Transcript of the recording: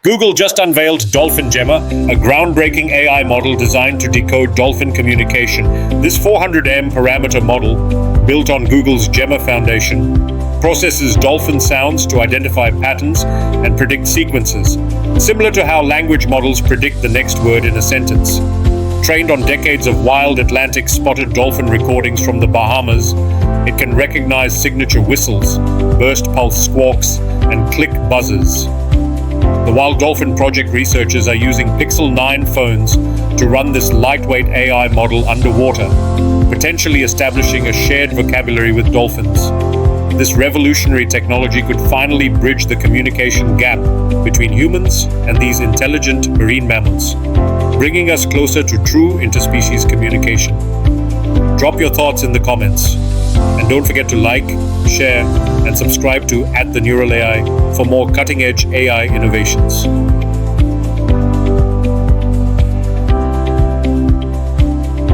Google just unveiled DolphinGemma, a groundbreaking AI model designed to decode dolphin communication. This 400M parameter model, built on Google's Gemma foundation, processes dolphin sounds to identify patterns and predict sequences, similar to how language models predict the next word in a sentence. Trained on decades of wild Atlantic spotted dolphin recordings from the Bahamas, it can recognize signature whistles, burst pulse squawks, and click buzzes. The Wild Dolphin Project researchers are using Pixel 9 phones to run this lightweight AI model underwater, potentially establishing a shared vocabulary with dolphins. This revolutionary technology could finally bridge the communication gap between humans and these intelligent marine mammals, bringing us closer to true interspecies communication. Drop your thoughts in the comments, and don't forget to like, share, and subscribe to @TheNeuralAI for more cutting-edge AI innovations.